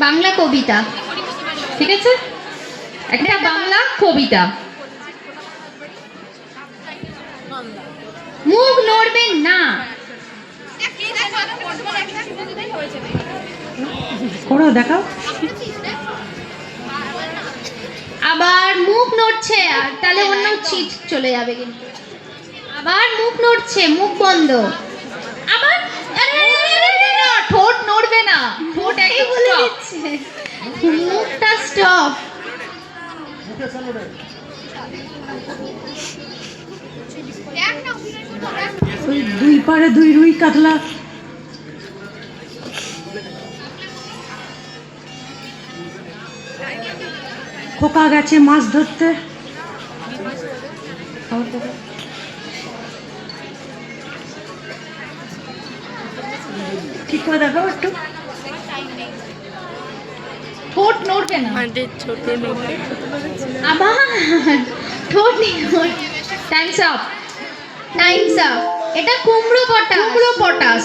বাংলা কবিতা, ঠিক আছে? একটা বাংলা কবিতা। মুখ নড়বেন না। করো, দেখাও। আবার মুখ নড়ছে, আর তাহলে অন্য চিট চলে যাবে কিন্তু। আবার মুখ নড়ছে, মুখ বন্ধ। আবার না, ঠোঁট নড়বে না, ঠোঁট একই বলে দিচ্ছে, মুখটা স্টপ। ওই দুই পারে দুই রুই কাতলা। খোকা গেছে মাছ ধরতে। ঠিক করে দেখাও একটু। ঠোঁট নড়বে না, আবার ঠোঁট নড়বে। Times up, Times up. এটা কুমড়ো পটাশ, কুমড়ো পটাশ।